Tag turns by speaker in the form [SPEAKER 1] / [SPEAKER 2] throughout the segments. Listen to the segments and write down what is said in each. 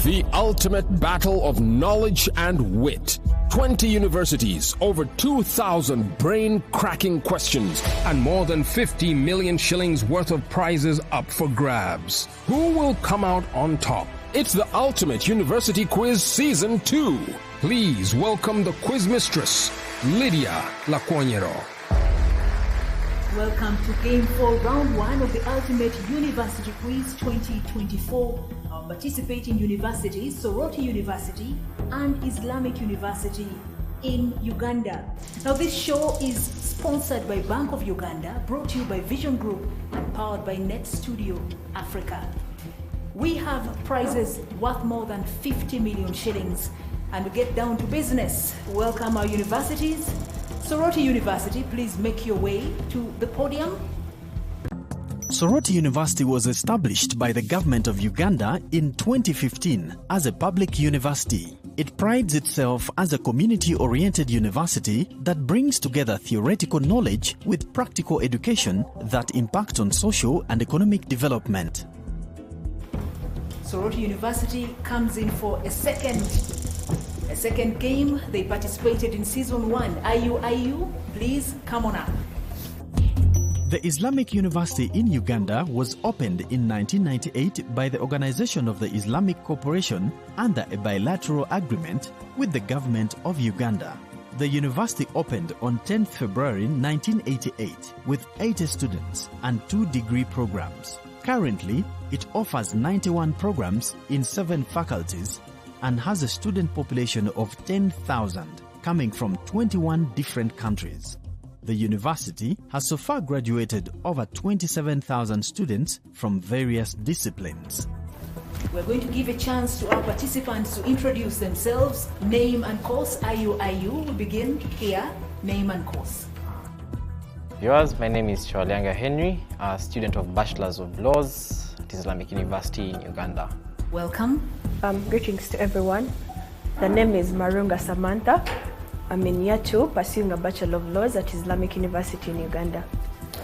[SPEAKER 1] The ultimate battle of knowledge and wit. 20 universities, over 2,000 brain-cracking questions, and more than 50 million shillings worth of prizes up for grabs. Who will come out on top? It's the Ultimate University Quiz Season 2. Please welcome the quiz mistress, Lydia Laquaniero.
[SPEAKER 2] Welcome to Game 4, Round 1 of the Ultimate University Quiz 2024. Our participating universities, Soroti University and Islamic University in Uganda. Now this show is sponsored by Bank of Uganda, brought to you by Vision Group and powered by Net Studio Africa. We have prizes worth more than 50 million shillings, and we get down to business. Welcome our universities. Soroti University, please make your way to the podium.
[SPEAKER 3] Soroti University was established by the government of Uganda in 2015 as a public university. It prides itself as a community-oriented university that brings together theoretical knowledge with practical education that impact on social and economic development.
[SPEAKER 2] Soroti University comes in for a second game. They participated in season 1. IU, please come on up.
[SPEAKER 3] The Islamic University in Uganda was opened in 1998 by the Organization of the Islamic Cooperation under a bilateral agreement with the government of Uganda. The university opened on 10 February 1988 with 80 students and 2 degree programs. Currently, it offers 91 programs in 7 faculties and has a student population of 10,000 coming from 21 different countries. The university has so far graduated over 27,000 students from various disciplines.
[SPEAKER 2] We're going to give a chance to our participants to introduce themselves, name and course. IU, we begin here, name and course.
[SPEAKER 4] Yours, my name is Chwalianga Henry, a student of Bachelor's of Laws at Islamic University in Uganda.
[SPEAKER 2] Welcome.
[SPEAKER 5] Greetings to everyone. The name is Marunga Samantha. I'm in year 2, pursuing a Bachelor of Laws at Islamic University in Uganda.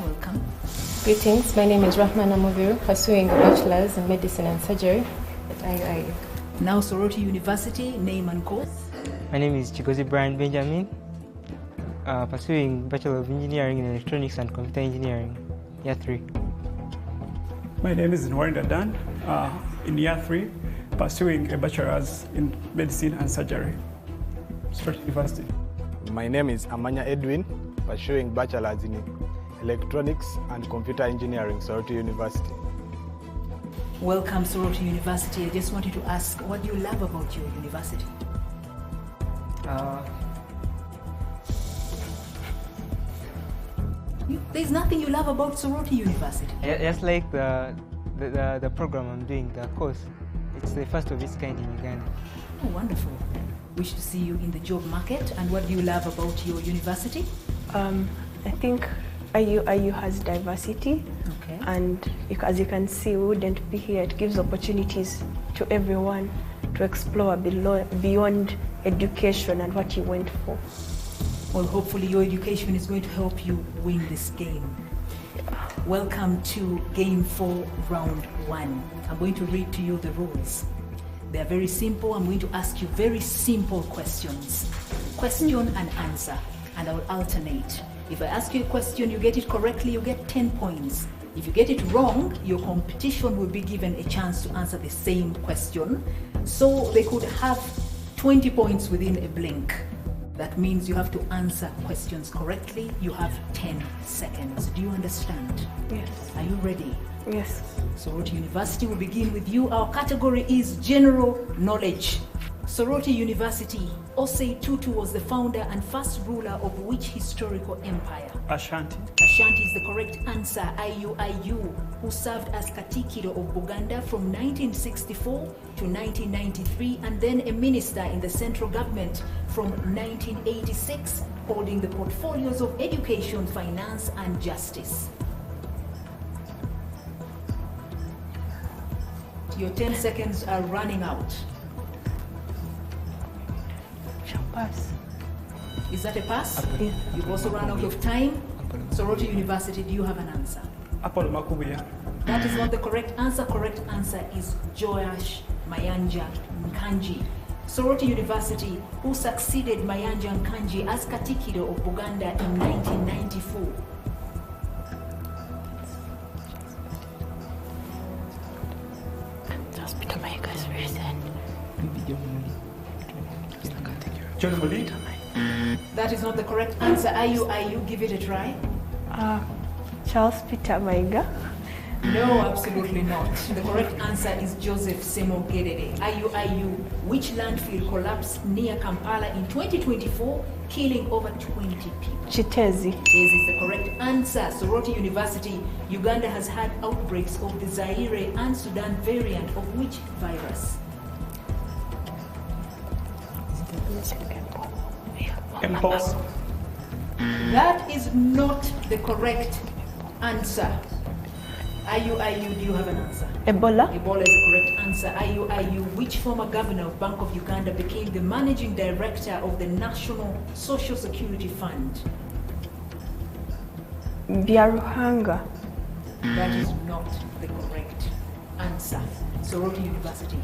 [SPEAKER 2] Welcome.
[SPEAKER 6] Greetings, my name is Rahmana Muviru, pursuing a Bachelor's in Medicine and Surgery at IIU.
[SPEAKER 2] Now Soroti University, name and course.
[SPEAKER 7] My name is Chigozi Brian Benjamin, pursuing Bachelor of Engineering in Electronics and Computer Engineering, year 3.
[SPEAKER 8] My name is Nwarinda Dan, in year 3, pursuing a Bachelor's in Medicine and Surgery, Soroti University.
[SPEAKER 9] My name is Amanya Edwin, pursuing Bachelor's in Electronics and Computer Engineering, Soroti University.
[SPEAKER 2] Welcome, Soroti University. I just wanted to ask, what do you love about your university? There's nothing you love about Soroti University?
[SPEAKER 7] Just like the program I'm doing, the course. It's the first of its kind in Uganda.
[SPEAKER 2] Oh, wonderful. Wish to see you in the job market. And what do you love about your university?
[SPEAKER 5] I think IU has diversity.
[SPEAKER 2] Okay.
[SPEAKER 5] And as you can see, we wouldn't be here. It gives opportunities to everyone to explore beyond education and what you went for.
[SPEAKER 2] Well, hopefully your education is going to help you win this game. Welcome to Game 4, Round 1. I'm going to read to you the rules. They are very simple. I'm going to ask you very simple questions. Question and answer, and I will alternate. If I ask you a question, you get it correctly, you get 10 points. If you get it wrong, your competition will be given a chance to answer the same question. So they could have 20 points within a blink. That means you have to answer questions correctly. You have 10 seconds. Do you understand?
[SPEAKER 5] Yes.
[SPEAKER 2] Are you ready?
[SPEAKER 5] Yes.
[SPEAKER 2] Soroti University will begin with you. Our category is general knowledge. Soroti University, Osei Tutu was the founder and first ruler of which historical empire?
[SPEAKER 8] Ashanti.
[SPEAKER 2] Ashanti is the correct answer. IU, who served as Katikiro of Buganda from 1964 to 1993 and then a minister in the central government from 1986, holding the portfolios of education, finance and justice. Your 10 seconds are running out.
[SPEAKER 5] Pass.
[SPEAKER 2] Is that a pass?
[SPEAKER 5] Yeah.
[SPEAKER 2] You've also run out of time. Soroti University, do you have an answer?
[SPEAKER 8] Apollo Makubuya.
[SPEAKER 2] That is not the correct answer. Correct answer is Joash Mayanja Nkanji. Soroti University, who succeeded Mayanja Nkanji as Katikkiro of Buganda in 1994.
[SPEAKER 8] John Muli.
[SPEAKER 2] That is not the correct answer. IU, give it a try.
[SPEAKER 5] Charles Peter Maiga.
[SPEAKER 2] No, absolutely not. The correct answer is Joseph Semogedede. IU, which landfill collapsed near Kampala in 2024, killing over 20 people?
[SPEAKER 5] Chitezi.
[SPEAKER 2] Chitezi is the correct answer. Soroti University, Uganda has had outbreaks of the Zaire and Sudan variant of which virus?
[SPEAKER 8] Mpox.
[SPEAKER 2] That is not the correct answer. IU, do you have an answer?
[SPEAKER 5] Ebola.
[SPEAKER 2] Ebola is the correct answer. IU, which former governor of Bank of Uganda became the managing director of the National Social Security Fund?
[SPEAKER 5] Byaruhanga.
[SPEAKER 2] That is not the correct answer. Soroti University.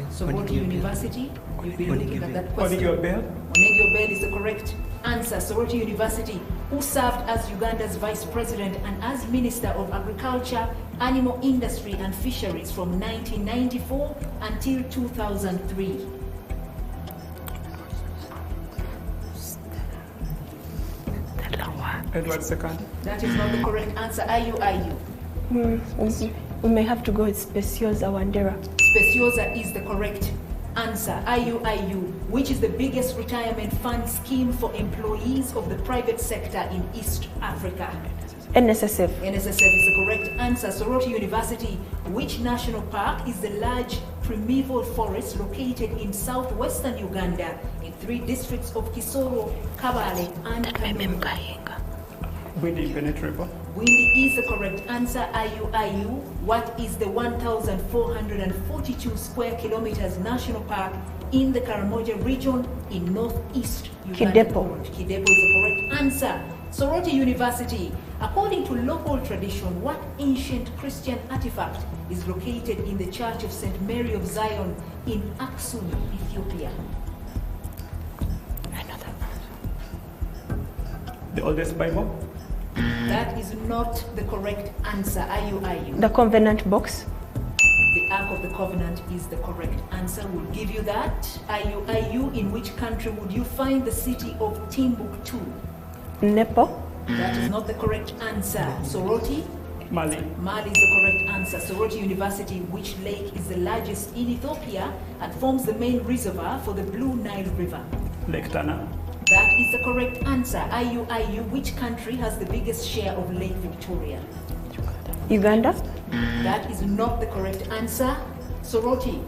[SPEAKER 2] Soroti University, you've been looking at that question.
[SPEAKER 8] Onegio Bell.
[SPEAKER 2] Onegio Bell is the correct answer. Soroti University, who served as Uganda's vice president and as Minister of Agriculture, Animal Industry and Fisheries from 1994 until 2003.
[SPEAKER 8] Edward II.
[SPEAKER 2] That is not the correct answer. IU.
[SPEAKER 5] We may have to go with Speciosa Wandera.
[SPEAKER 2] Speciosa is the correct answer. IU, which is the biggest retirement fund scheme for employees of the private sector in East Africa?
[SPEAKER 5] NSSF.
[SPEAKER 2] NSSF is the correct answer. Soroti University, which national park is the large primeval forest located in southwestern Uganda in 3 districts of Kisoro, Kabale and Kanungu?
[SPEAKER 8] Windy Impenetrable.
[SPEAKER 2] Windy is the correct answer. IU, what is the 1,442 square kilometers national park in the Karamoja region in northeast Uganda?
[SPEAKER 5] Kidepo.
[SPEAKER 2] Kidepo is the correct answer. Soroti University, according to local tradition, what ancient Christian artifact is located in the Church of St. Mary of Zion in Aksum, Ethiopia?
[SPEAKER 8] The oldest Bible.
[SPEAKER 2] That is not the correct answer. IU.
[SPEAKER 5] The Covenant Box.
[SPEAKER 2] The Ark of the Covenant is the correct answer. We'll give you that. IU, in which country would you find the city of Timbuktu?
[SPEAKER 5] Nepal.
[SPEAKER 2] That is not the correct answer. Soroti?
[SPEAKER 8] Mali.
[SPEAKER 2] Mali is the correct answer. Soroti University, which lake is the largest in Ethiopia and forms the main reservoir for the Blue Nile River?
[SPEAKER 8] Lake Tana.
[SPEAKER 2] That is the correct answer. IU, which country has the biggest share of Lake Victoria?
[SPEAKER 5] Uganda.
[SPEAKER 2] That is not the correct answer. Soroti?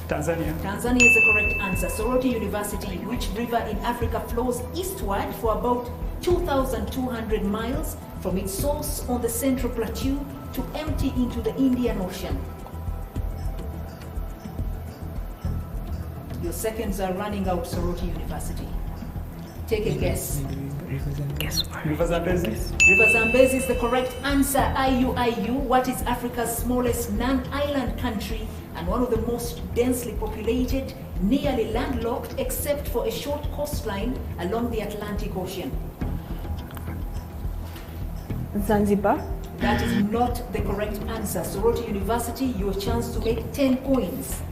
[SPEAKER 8] Tanzania.
[SPEAKER 2] Tanzania is the correct answer. Soroti University, which river in Africa flows eastward for about 2,200 miles from its source on the Central Plateau to empty into the Indian Ocean? Your seconds are running out, Soroti University. Take a guess.
[SPEAKER 8] River Zambezi.
[SPEAKER 2] River Zambezi is the correct answer. IU, what is Africa's smallest non-island country and one of the most densely populated, nearly landlocked except for a short coastline along the Atlantic Ocean?
[SPEAKER 5] Zanzibar.
[SPEAKER 2] That is not the correct answer. Soroti University, your chance to make 10 points.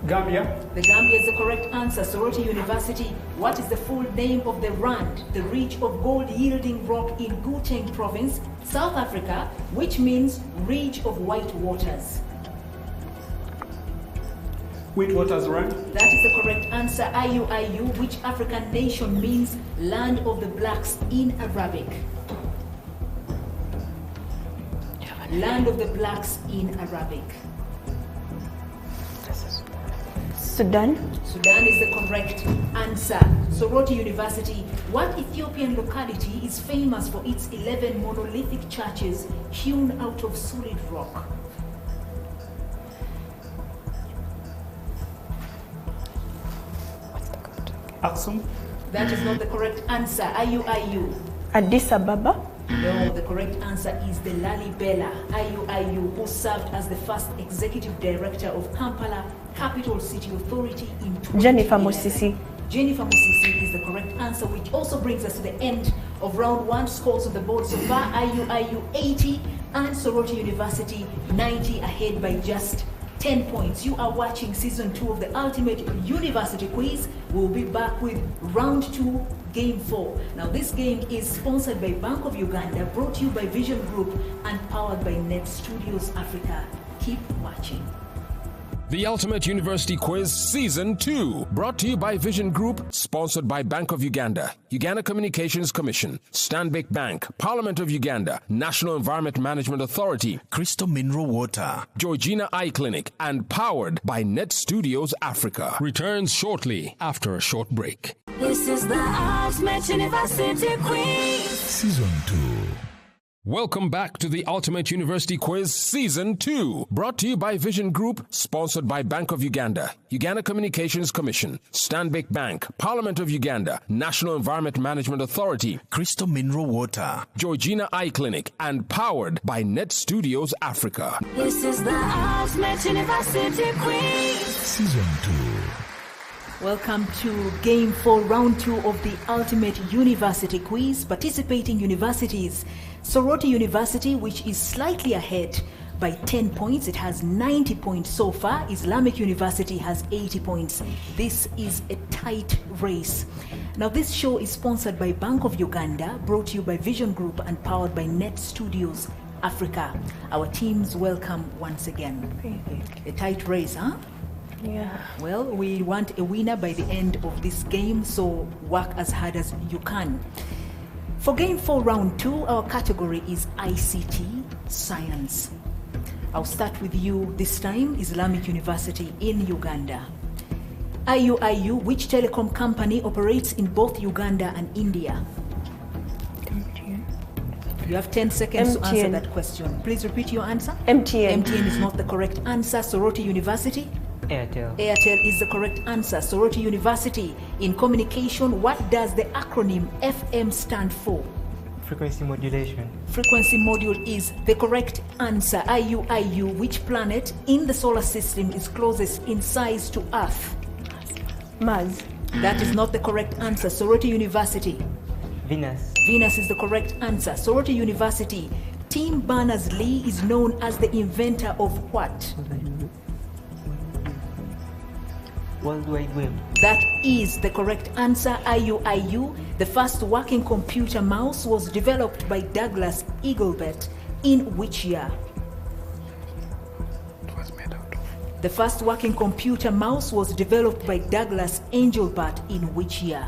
[SPEAKER 8] Gambia.
[SPEAKER 2] The Gambia is the correct answer. Soroti University, what is the full name of the Rand, the ridge of gold-yielding rock in Gauteng province, South Africa, which means ridge of white waters?
[SPEAKER 8] Witwatersrand.
[SPEAKER 2] That is the correct answer. IU, which African nation means land of the blacks in Arabic? Land of the blacks in Arabic.
[SPEAKER 5] Sudan.
[SPEAKER 2] Sudan is the correct answer. Soroti University, what Ethiopian locality is famous for its 11 monolithic churches hewn out of solid rock?
[SPEAKER 8] Aksum.
[SPEAKER 2] That is not the correct answer. IU.
[SPEAKER 5] Addis Ababa.
[SPEAKER 2] No, the correct answer is the Lalibela Ayu, who served as the first executive director of Kampala Capital City Authority in 2011.
[SPEAKER 5] Jennifer Musisi.
[SPEAKER 2] Jennifer Musisi is the correct answer, which also brings us to the end of round one. Scores on the board so far: Ayu 80 and Soroti University 90, ahead by just 10 points. You are watching season 2 of the Ultimate University Quiz. We'll be back with round 2, game 4. Now this game is sponsored by Bank of Uganda, brought to you by Vision Group and powered by Net Studios Africa. Keep watching.
[SPEAKER 1] The Ultimate University Quiz Season 2, brought to you by Vision Group, sponsored by Bank of Uganda, Uganda Communications Commission, Stanbic Bank, Parliament of Uganda, National Environment Management Authority,
[SPEAKER 3] Crystal Mineral Water,
[SPEAKER 1] Georgina Eye Clinic, and powered by Net Studios Africa. Returns shortly after a short break.
[SPEAKER 10] This is the Ultimate University Quiz
[SPEAKER 1] Season 2. Welcome back to the Ultimate University Quiz Season 2, brought to you by Vision Group, sponsored by Bank of Uganda, Uganda Communications Commission, Stanbic Bank, Parliament of Uganda, National Environment Management Authority,
[SPEAKER 3] Crystal Mineral Water,
[SPEAKER 1] Georgina Eye Clinic, and powered by Net Studios Africa.
[SPEAKER 10] This is the Ultimate University Quiz
[SPEAKER 3] Season 2.
[SPEAKER 2] Welcome to Game 4, Round 2 of the Ultimate University Quiz. Participating universities: Soroti University, which is slightly ahead by 10 points. It has 90 points so far. Islamic University has 80 points. This is a tight race. Now, this show is sponsored by Bank of Uganda, brought to you by Vision Group and powered by Net Studios Africa. Our teams welcome once again. A tight race, huh?
[SPEAKER 5] Yeah.
[SPEAKER 2] Well, we want a winner by the end of this game, so work as hard as you can. For Game 4, Round 2, our category is ICT Science. I'll start with you this time, Islamic University in Uganda. IU, which telecom company operates in both Uganda and India? You have 10 seconds to answer that question. Please repeat your answer.
[SPEAKER 5] MTN.
[SPEAKER 2] MTN is not the correct answer. Soroti University?
[SPEAKER 7] Airtel.
[SPEAKER 2] Airtel is the correct answer. Soroti University. In communication, what does the acronym FM stand for?
[SPEAKER 7] Frequency modulation.
[SPEAKER 2] Frequency module is the correct answer. IU, which planet in the solar system is closest in size to Earth?
[SPEAKER 5] Mars.
[SPEAKER 2] That is not the correct answer. Soroti University.
[SPEAKER 7] Venus.
[SPEAKER 2] Venus is the correct answer. Soroti University. Tim Berners-Lee is known as the inventor of what?
[SPEAKER 7] World Wide Web.
[SPEAKER 2] That is the correct answer. IU. The first working computer mouse was developed by Douglas Engelbart in which year?
[SPEAKER 9] It was made out of.
[SPEAKER 2] The first working computer mouse was developed by Douglas Engelbart in which year?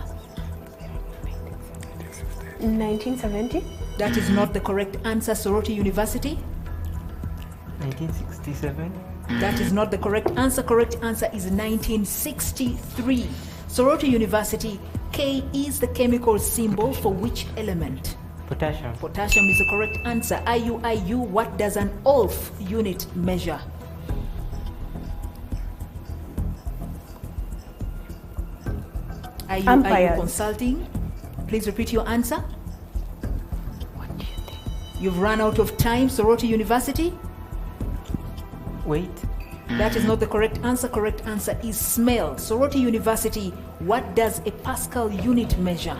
[SPEAKER 5] 1970.
[SPEAKER 2] That is not the correct answer. Soroti University.
[SPEAKER 7] 1967.
[SPEAKER 2] That is not the correct answer. Correct answer is 1963. Soroti University. K is the chemical symbol for which element?
[SPEAKER 7] Potassium.
[SPEAKER 2] Potassium is the correct answer. IU, what does an OLF unit measure? IU Consulting. Please repeat your answer.
[SPEAKER 5] What do you think?
[SPEAKER 2] You've run out of time. Soroti University.
[SPEAKER 7] Weight.
[SPEAKER 2] That is not the correct answer. Correct answer is smell. Soroti University. What does a Pascal unit measure?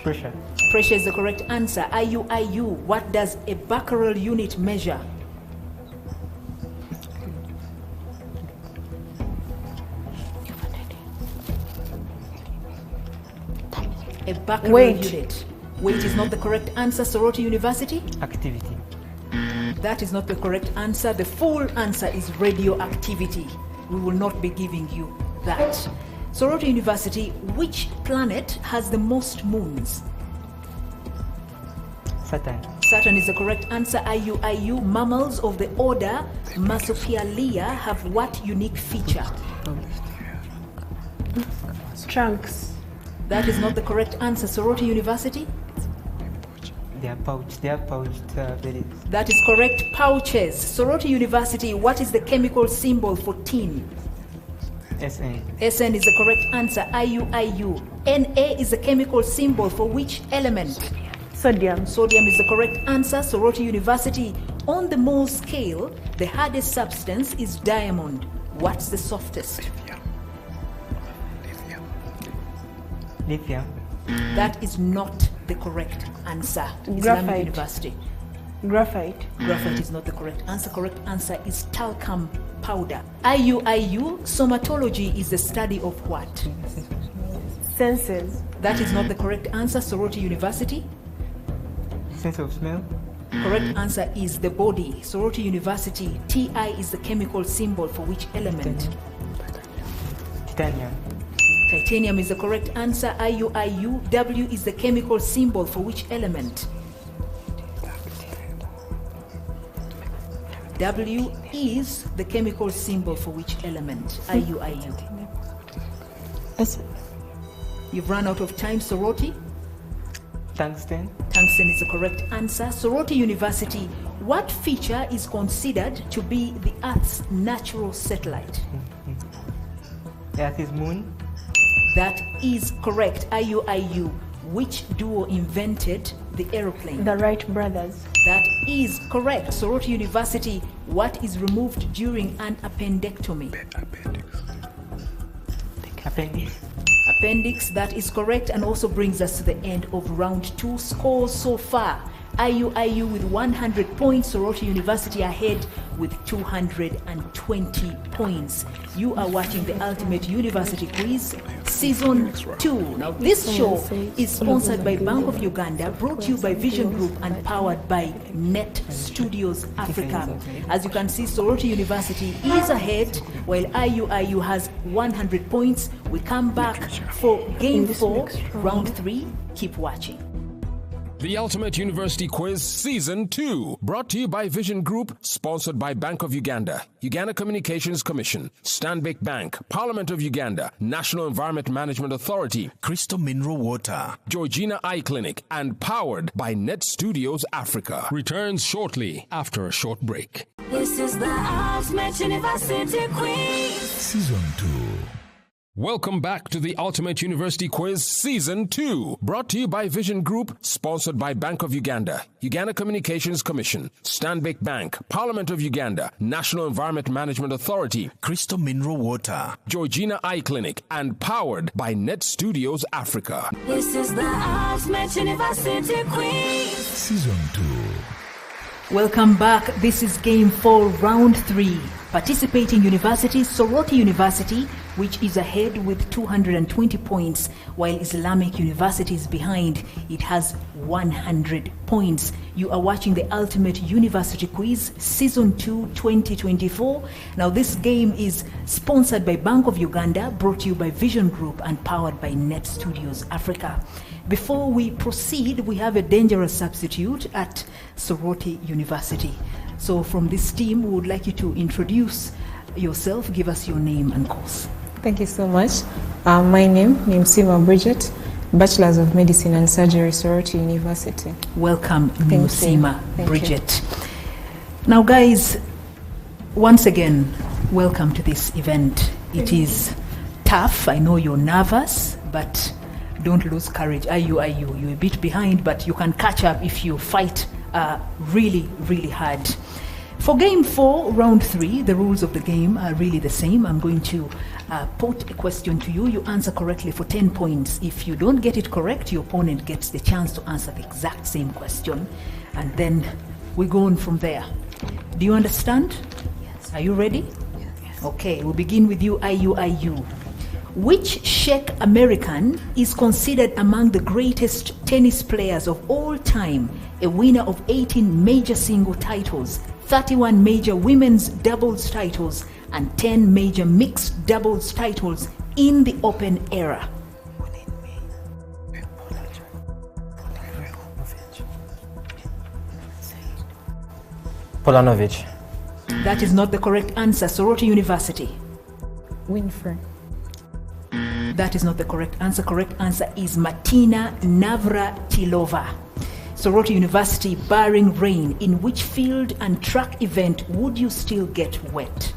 [SPEAKER 7] Pressure.
[SPEAKER 2] Pressure is the correct answer. IU, what does a Becquerel unit measure? A Becquerel unit. Weight is not the correct answer. Soroti University.
[SPEAKER 7] Activity.
[SPEAKER 2] That is not the correct answer. The full answer is radioactivity. We will not be giving you that. Soroti University, which planet has the most moons?
[SPEAKER 7] Saturn.
[SPEAKER 2] Saturn is the correct answer. IU, mammals of the order Marsupialia have what unique feature?
[SPEAKER 5] Trunks.
[SPEAKER 2] That is not the correct answer. Soroti University.
[SPEAKER 7] They are pouched bellies.
[SPEAKER 2] That is correct. Pouches. Soroti University, what is the chemical symbol for tin?
[SPEAKER 7] SN.
[SPEAKER 2] SN is the correct answer. IU. Na is the chemical symbol for which element?
[SPEAKER 5] Sodium.
[SPEAKER 2] Sodium is the correct answer. Soroti University. On the mole scale, the hardest substance is diamond. What's the softest?
[SPEAKER 7] Lithium.
[SPEAKER 2] That is not the correct answer. Islamic
[SPEAKER 5] Graphite.
[SPEAKER 2] University.
[SPEAKER 5] Graphite.
[SPEAKER 2] Graphite is not the correct answer. Correct answer is talcum powder. IU, somatology is the study of what?
[SPEAKER 5] Senses.
[SPEAKER 2] That is not the correct answer. Soroti University.
[SPEAKER 7] Sense of smell.
[SPEAKER 2] Correct answer is the body. Soroti University. Ti is the chemical symbol for which element?
[SPEAKER 7] Titanium.
[SPEAKER 2] Titanium is the correct answer. IU. W is the chemical symbol for which element? W is the chemical symbol for which element? IU. You've run out of time, Soroti.
[SPEAKER 7] Tungsten.
[SPEAKER 2] Tungsten is the correct answer. Soroti University. What feature is considered to be the Earth's natural satellite?
[SPEAKER 7] The Earth is moon.
[SPEAKER 2] That is correct. IU. Which duo invented the aeroplane?
[SPEAKER 5] The Wright brothers.
[SPEAKER 2] That is correct. Soroti University. What is removed during an appendectomy?
[SPEAKER 7] Appendix.
[SPEAKER 2] Appendix, that is correct, and also brings us to the end of round 2. Scores so far. IU with 100 points, Soroti University ahead with 220 points. You are watching the Ultimate University Quiz Season 2. Now this show is sponsored by Bank of Uganda, brought to you by Vision Group and powered by Net Studios Africa. As you can see, Soroti University is ahead while IU has 100 points. We come back for Game 4, Round 3. Keep watching.
[SPEAKER 1] The Ultimate University Quiz Season 2, brought to you by Vision Group, sponsored by Bank of Uganda, Uganda Communications Commission, Stanbic Bank, Parliament of Uganda, National Environment Management Authority,
[SPEAKER 3] Crystal Mineral Water,
[SPEAKER 1] Georgina Eye Clinic, and powered by Net Studios Africa. Returns shortly after a short break.
[SPEAKER 10] This is the Ultimate University Quiz.
[SPEAKER 1] Season 2. Welcome back to the Ultimate University Quiz Season 2, brought to you by Vision Group, sponsored by Bank of Uganda, Uganda Communications Commission, Stanbic Bank, Parliament of Uganda, National Environment Management Authority,
[SPEAKER 3] Crystal Mineral Water,
[SPEAKER 1] Georgina Eye Clinic, and powered by Net Studios Africa.
[SPEAKER 10] This is the Ultimate University Quiz.
[SPEAKER 1] Season 2.
[SPEAKER 2] Welcome back. This is Game 4, Round 3. Participating university, Soroti University, which is ahead with 220 points, while Islamic University is behind. It has 100 points. You are watching the Ultimate University Quiz, Season 2, 2024. Now, this game is sponsored by Bank of Uganda, brought to you by Vision Group, and powered by Net Studios Africa. Before we proceed, we have a dangerous substitute at Soroti University. So from this team, we would like you to introduce yourself, give us your name and course.
[SPEAKER 11] Thank you so much. My name is Musima Bridget, Bachelor's of Medicine and Surgery, Soroti University.
[SPEAKER 2] Welcome, Musima Bridget.
[SPEAKER 11] You.
[SPEAKER 2] Now guys, once again, welcome to this event. It is tough, I know you're nervous, but don't lose courage. You're a bit behind, but you can catch up if you fight really, really hard. For Game 4, Round 3, the rules of the game are really the same. I'm going to put a question to you. You answer correctly for 10 points. If you don't get it correct, your opponent gets the chance to answer the exact same question. And then we go on from there. Do you understand? Yes. Are you ready? Yes. Okay, we'll begin with you, IU. Which Czech American is considered among the greatest tennis players of all time, a winner of 18 major single titles, 31 major women's doubles titles, and 10 major mixed doubles titles in the Open era?
[SPEAKER 4] Polanovic.
[SPEAKER 2] That is not the correct answer. Soroti University.
[SPEAKER 11] Winfrey.
[SPEAKER 2] That is not the correct answer. Correct answer is Martina Navratilova. Soroti University, barring rain, in which field and track event would you still get wet?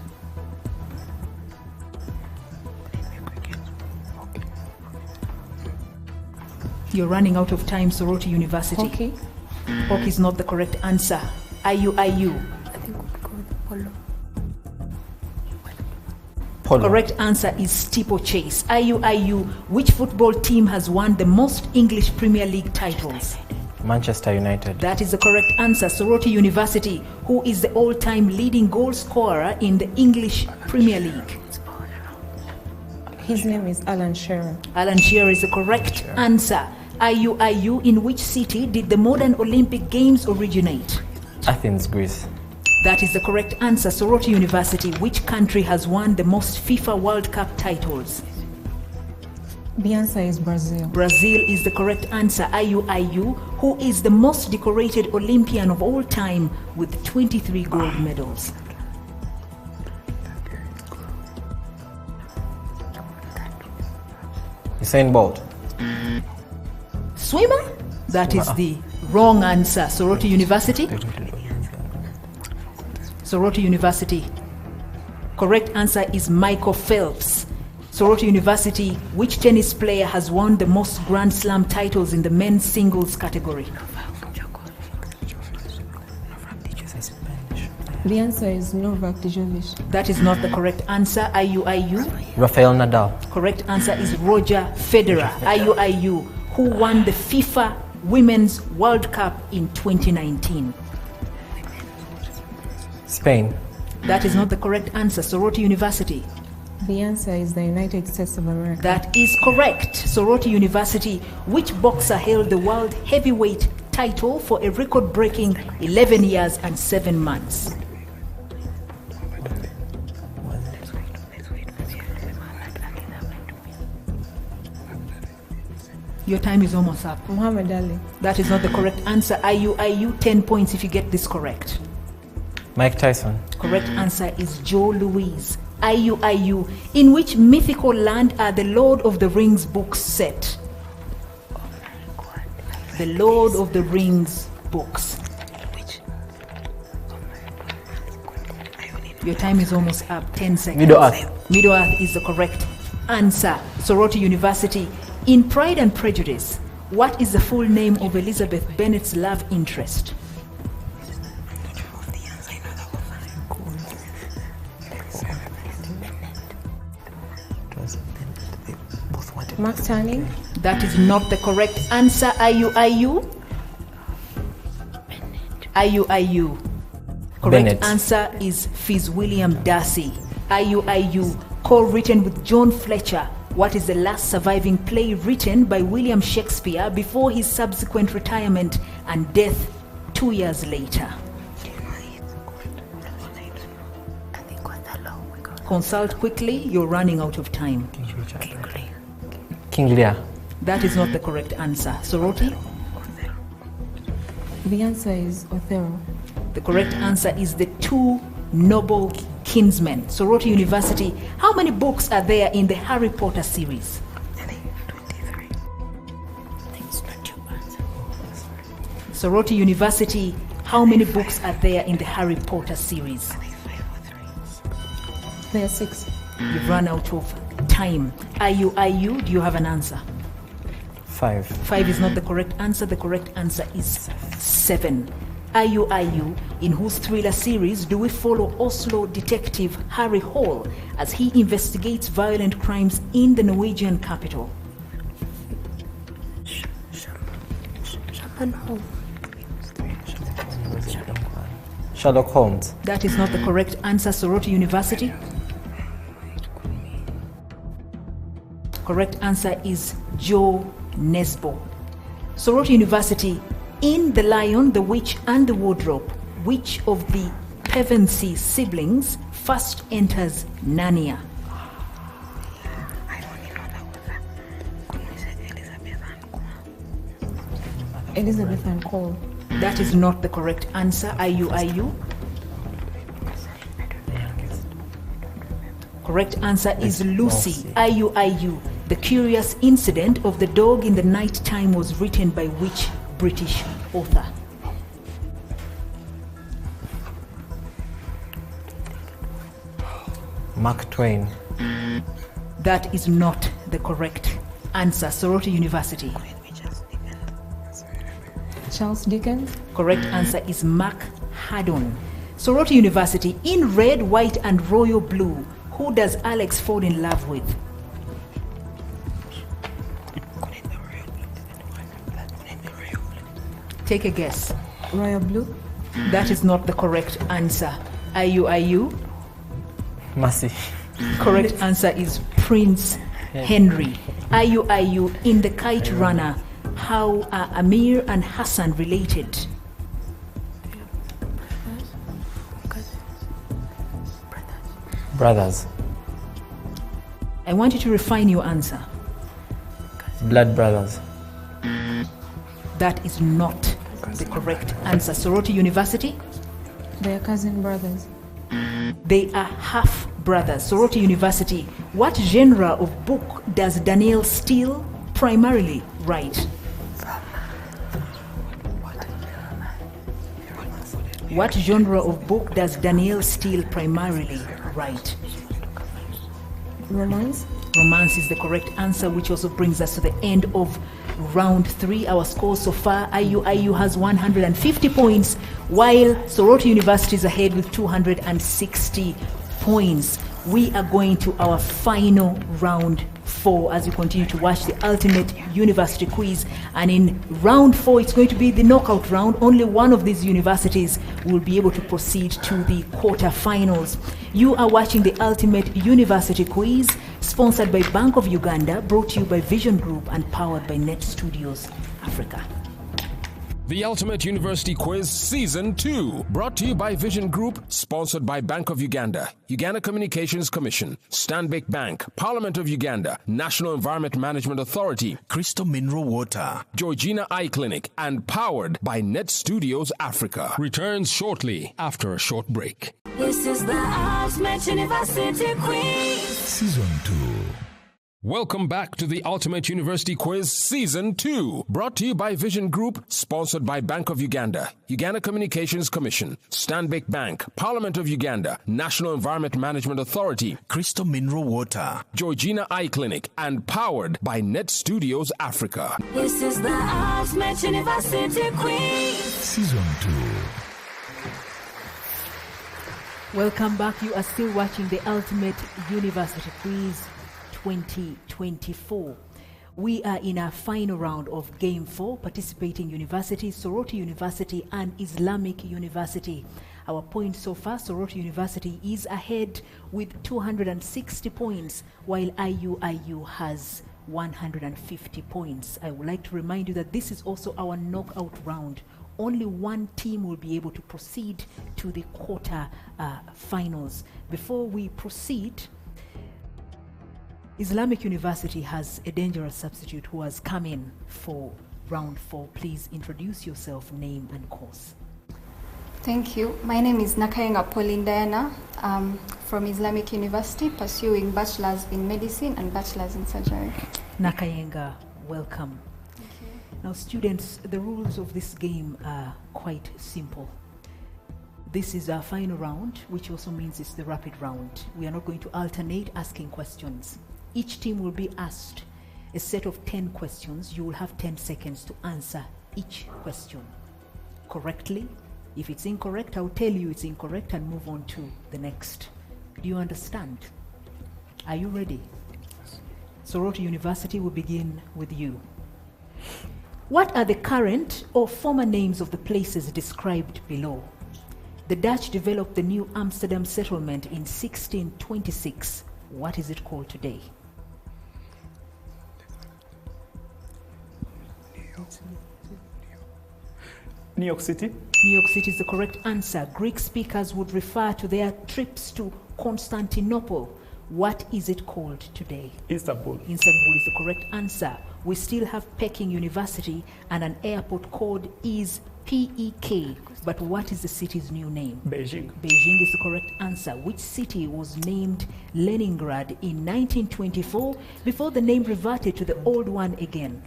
[SPEAKER 2] You're running out of time, Soroti University.
[SPEAKER 5] Hockey.
[SPEAKER 2] Hockey is not the correct answer. IU.
[SPEAKER 5] I think we go with polo.
[SPEAKER 4] Polo.
[SPEAKER 2] Correct answer is steeplechase. IU. Which football team has won the most English Premier League titles?
[SPEAKER 4] Manchester United.
[SPEAKER 2] That is the correct answer. Soroti University. Who is the all-time leading goal scorer in the English Premier League?
[SPEAKER 11] His name is Alan Shearer.
[SPEAKER 2] Alan Shearer is the correct answer. IU. In which city did the modern Olympic Games originate?
[SPEAKER 4] Athens, Greece.
[SPEAKER 2] That is the correct answer. Soroti University. Which country has won the most FIFA World Cup titles?
[SPEAKER 11] The answer is Brazil.
[SPEAKER 2] Brazil is the correct answer. IU. Who is the most decorated Olympian of all time with 23 gold medals?
[SPEAKER 4] Usain Bolt.
[SPEAKER 2] Swimmer? That is the wrong answer. Soroti University. Soroti University. Correct answer is Michael Phelps. Soroti University. Which tennis player has won the most Grand Slam titles in the men's singles category?
[SPEAKER 11] The answer is Novak Djokovic.
[SPEAKER 2] That is not the correct answer. IU.
[SPEAKER 4] Rafael Nadal.
[SPEAKER 2] Correct answer is Roger Federer. IU. Who won the FIFA Women's World Cup in 2019?
[SPEAKER 4] Spain.
[SPEAKER 2] That is not the correct answer. Soroti University.
[SPEAKER 11] The answer is the United States of America.
[SPEAKER 2] That is correct. Soroti University. Which boxer held the world heavyweight title for a record-breaking 11 years and 7 months? Your time is almost up.
[SPEAKER 11] Muhammad Ali.
[SPEAKER 2] That is not the correct answer. IU. 10 points if you get this correct.
[SPEAKER 4] Mike Tyson.
[SPEAKER 2] Correct answer is Joe Louise. IU. In which mythical land are the Lord of the Rings books set? The Lord of the Rings books. Your time is almost up. 10 seconds.
[SPEAKER 4] Middle Earth.
[SPEAKER 2] Middle Earth is the correct answer. Soroti University. In Pride and Prejudice, what is the full name of Elizabeth Bennet's love interest?
[SPEAKER 11] Mark Turning.
[SPEAKER 2] That is not the correct answer. IU. Correct
[SPEAKER 4] Bennett.
[SPEAKER 2] answer is Fitzwilliam Darcy. IU. Co-written with John Fletcher. What is the last surviving play written by William Shakespeare before his subsequent retirement and death 2 years later? Consult quickly, you're running out of time.
[SPEAKER 4] King Lear.
[SPEAKER 2] That is not the correct answer. Soroti?
[SPEAKER 11] The answer is Othello.
[SPEAKER 2] The correct answer is The Two Noble Kinsmen. Soroti University. How many books are there in the Harry Potter series? Soroti University. How many books are there in the Harry Potter series?
[SPEAKER 11] There are 6.
[SPEAKER 2] You've run out of time. IU, do you have an answer?
[SPEAKER 4] 5.
[SPEAKER 2] 5 is not the correct answer. The correct answer is 7. IU, in whose thriller series do we follow Oslo detective Harry Hall as he investigates violent crimes in the Norwegian capital?
[SPEAKER 4] Sherlock Holmes.
[SPEAKER 2] That is not the correct answer. Soroti University. Correct answer is Joe Nesbo. Soroti University. In The Lion, the Witch and the Wardrobe, which of the Pevensey siblings first enters Narnia?
[SPEAKER 11] Elizabeth and Cole.
[SPEAKER 2] That is not the correct answer. IU. Correct answer is Lucy. IU. The curious incident of the dog in the night time was written by which British author?
[SPEAKER 4] Mark Twain.
[SPEAKER 2] That is not the correct answer. Soroti University.
[SPEAKER 11] Charles Dickens.
[SPEAKER 2] Correct answer is Mark Haddon. Soroti University, in red, white, and royal blue, who does Alex fall in love with? Take a guess.
[SPEAKER 11] Royal blue.
[SPEAKER 2] That is not the correct answer. IU?
[SPEAKER 7] Mercy.
[SPEAKER 2] Correct answer is Prince Henry. IU, in the Kite Runner, how are Amir and Hassan related?
[SPEAKER 4] Brothers.
[SPEAKER 2] I want you to refine your answer.
[SPEAKER 4] Blood brothers.
[SPEAKER 2] That is not the correct answer. Soroti University?
[SPEAKER 11] They are cousin brothers.
[SPEAKER 2] They are half brothers. Soroti University, what genre of book does Danielle Steele primarily write? What genre of book does Danielle Steele primarily write?
[SPEAKER 11] Romance.
[SPEAKER 2] Romance is the correct answer, which also brings us to the end of round 3. Our score so far, IU has 150 points, while Soroti University is ahead with 260 points. We are going to our final round 4 as you continue to watch the Ultimate University Quiz. And in round 4, it's going to be the knockout round. Only one of these universities will be able to proceed to the quarterfinals. You are watching the Ultimate University Quiz, sponsored by Bank of Uganda, brought to you by Vision Group and powered by Net Studios Africa.
[SPEAKER 1] The Ultimate University Quiz Season 2, brought to you by Vision Group, sponsored by Bank of Uganda, Uganda Communications Commission, Stanbic Bank, Parliament of Uganda, National Environment Management Authority,
[SPEAKER 3] Crystal Mineral Water,
[SPEAKER 1] Georgina Eye Clinic, and powered by Net Studios Africa. Returns shortly after a short break.
[SPEAKER 10] This is the Ultimate University Quiz.
[SPEAKER 1] Season 2. Welcome back to the Ultimate University Quiz Season 2, brought to you by Vision Group, sponsored by Bank of Uganda, Uganda Communications Commission, Stanbic Bank, Parliament of Uganda, National Environment Management Authority,
[SPEAKER 3] Crystal Mineral Water,
[SPEAKER 1] Georgina Eye Clinic, and powered by Net Studios Africa.
[SPEAKER 10] This is the Ultimate University Quiz.
[SPEAKER 1] Season 2.
[SPEAKER 2] Welcome back. You are still watching the Ultimate University Quiz 2024. We are in our final round of Game 4, participating universities, Soroti University and Islamic University. Our points so far, Soroti University is ahead with 260 points, while IU has 150 points. I would like to remind you that this is also our knockout round. Only one team will be able to proceed to the quarter finals. Before we proceed, Islamic University has a dangerous substitute who has come in for round 4. Please introduce yourself, name and course.
[SPEAKER 12] Thank you. My name is Nakayenga Pauline Diana. I'm from Islamic University, pursuing bachelor's in medicine and bachelor's in surgery.
[SPEAKER 2] Nakayenga, welcome.
[SPEAKER 12] Thank you.
[SPEAKER 2] Now students, the rules of this game are quite simple. This is our final round, which also means it's the rapid round. We are not going to alternate asking questions. Each team will be asked a set of 10 questions. You will have 10 seconds to answer each question correctly. If it's incorrect, I'll tell you it's incorrect and move on to the next. Do you understand? Are you ready? Soroti University will begin with you. What are the current or former names of the places described below? The Dutch developed the New Amsterdam settlement in 1626. What is it called today?
[SPEAKER 8] New York City.
[SPEAKER 2] New York City is the correct answer. Greek speakers would refer to their trips to Constantinople. What is it called today?
[SPEAKER 8] Istanbul.
[SPEAKER 2] Istanbul is the correct answer. We still have Peking University and an airport code is PEK. But what is the city's new name?
[SPEAKER 8] Beijing.
[SPEAKER 2] Beijing is the correct answer. Which city was named Leningrad in 1924 before the name reverted to the old one again?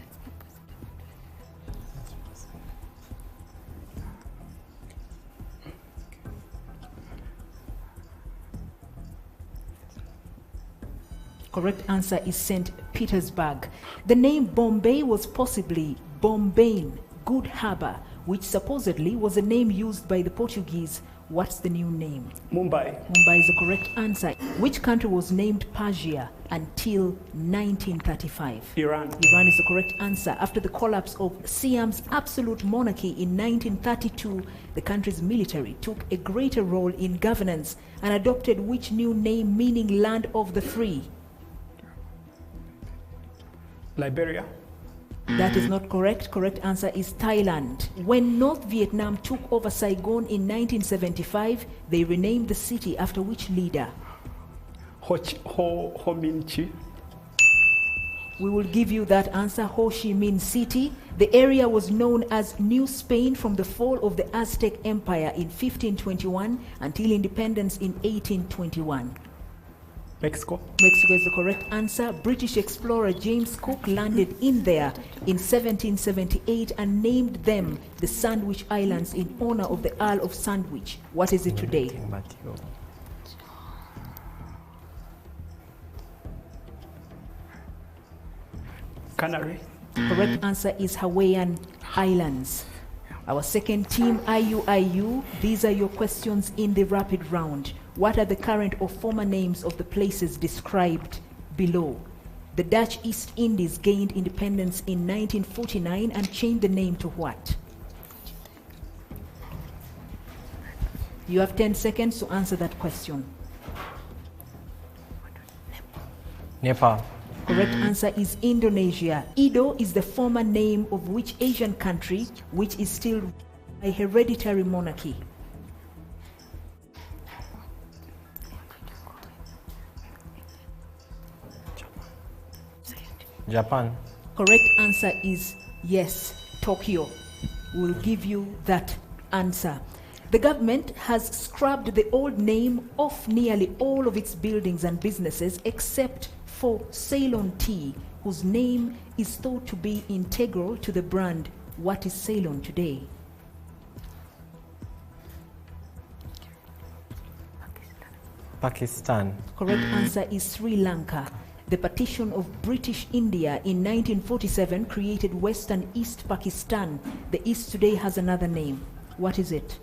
[SPEAKER 2] Correct answer is St. Petersburg. The name Bombay was possibly Bombayn, good harbor. which supposedly was a name used by the Portuguese. What's the new name?
[SPEAKER 8] Mumbai.
[SPEAKER 2] Mumbai is the correct answer. Which country was named Persia until 1935?
[SPEAKER 8] Iran.
[SPEAKER 2] Iran is the correct answer. After the collapse of Siam's absolute monarchy in 1932, the country's military took a greater role in governance and adopted which new name meaning land of the free?
[SPEAKER 8] Liberia.
[SPEAKER 2] That is not correct. Correct answer is Thailand. When North Vietnam took over Saigon in 1975, they renamed the city after which leader?
[SPEAKER 8] Ho Minh Chi.
[SPEAKER 2] We will give you that answer, Ho Chi Minh City. The area was known as New Spain from the fall of the Aztec Empire in 1521 until independence in 1821.
[SPEAKER 8] Mexico.
[SPEAKER 2] Mexico is the correct answer. British explorer James Cook landed in there in 1778 and named them the Sandwich Islands in honor of the Earl of Sandwich. What is it today?
[SPEAKER 8] Canary.
[SPEAKER 2] Correct answer is Hawaiian Islands. Our second team, IUIU, these are your questions in the rapid round. What are the current or former names of the places described below? The Dutch East Indies gained independence in 1949 and changed the name to what? You have 10 seconds to answer that question.
[SPEAKER 4] Nepal.
[SPEAKER 2] Correct answer is Indonesia. Edo is the former name of which Asian country which is still a hereditary monarchy?
[SPEAKER 4] Japan.
[SPEAKER 2] Correct answer is yes, Tokyo. We'll give you that answer. The government has scrubbed the old name off nearly all of its buildings and businesses except for Ceylon tea, whose name is thought to be integral to the brand. What is Ceylon today?
[SPEAKER 4] Pakistan.
[SPEAKER 2] Correct answer is Sri Lanka. The partition of British India in 1947 created West and East Pakistan. The East today has another name. What is it?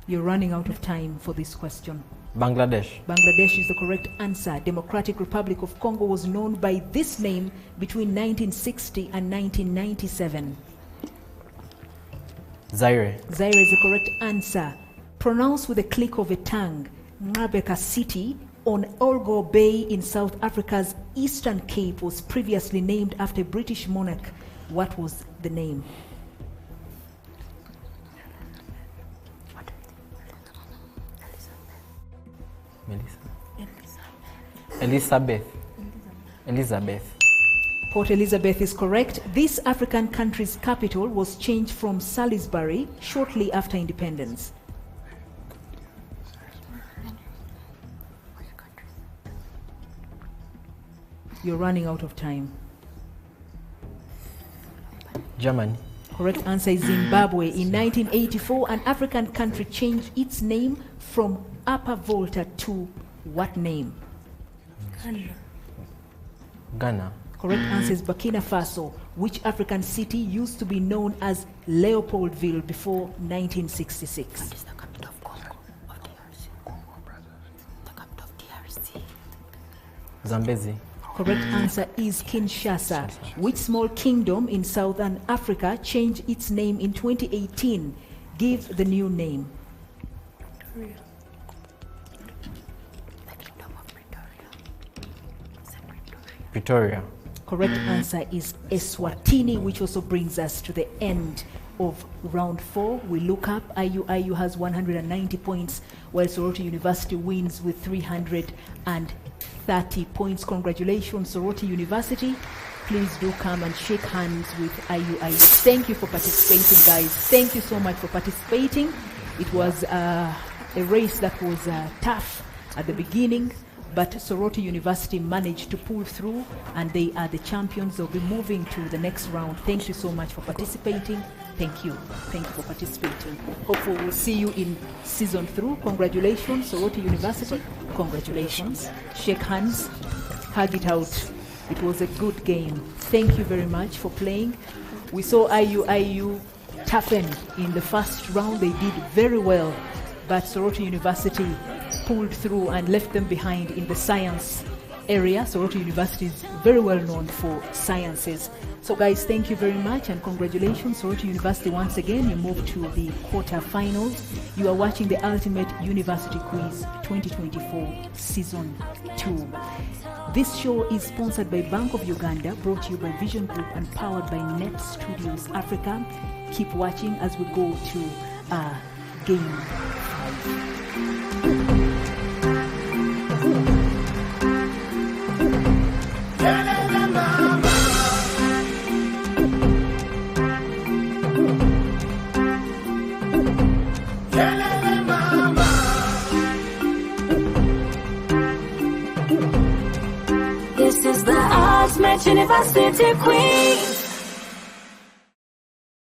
[SPEAKER 2] You're running out of time for this question.
[SPEAKER 4] Bangladesh.
[SPEAKER 2] Bangladesh is the correct answer. Democratic Republic of Congo was known by this name between 1960 and 1997.
[SPEAKER 4] Zaire.
[SPEAKER 2] Zaire is the correct answer. Pronounced with a click of a tongue, Ngabeka City on Olgo Bay in South Africa's Eastern Cape was previously named after a British monarch. What was the name?
[SPEAKER 4] Elizabeth.
[SPEAKER 2] Port Elizabeth is correct. This African country's capital was changed from Salisbury shortly after independence. You're running out of time.
[SPEAKER 4] Germany.
[SPEAKER 2] Correct answer is Zimbabwe. In 1984, an African country changed its name from Upper Volta to what name?
[SPEAKER 4] Ghana.
[SPEAKER 2] Correct answer is Burkina Faso. Which African city used to be known as Leopoldville before 1966?
[SPEAKER 10] What is the capital of Congo? Of DRC? Congo, the capital of DRC.
[SPEAKER 4] Zambezi.
[SPEAKER 2] Correct answer is Kinshasa. Which small kingdom in southern Africa changed its name in 2018? Give the new name.
[SPEAKER 10] Pretoria.
[SPEAKER 4] Pretoria.
[SPEAKER 2] Correct answer is Eswatini, which also brings us to the end of round 4. We look up. IUIU has 190 points, while Soroti University wins with 330 points. Congratulations, Soroti University. Please do come and shake hands with IUIU. Thank you for participating, guys. Thank you so much for participating. It was a race that was tough at the beginning, but Soroti University managed to pull through, and they are the champions. They'll be moving to the next round. Thank you so much for participating. Thank you. Thank you for participating. Hopefully we'll see you in season 3. Congratulations, Soroti University. Congratulations. Shake hands. Hug it out. It was a good game. Thank you very much for playing. We saw IU toughen in the first round. They did very well, but Soroti University pulled through and left them behind in the science area. Soroti University is very well known for sciences. So guys, thank you very much and congratulations. Soroti University, once again, you moved to the quarterfinals. You are watching the Ultimate University Quiz 2024 Season 2. This show is sponsored by Bank of Uganda, brought to you by Vision Group and powered by Net Studios Africa. Keep watching as we go to Game 5.
[SPEAKER 13] This is the Ultimate University Quiz.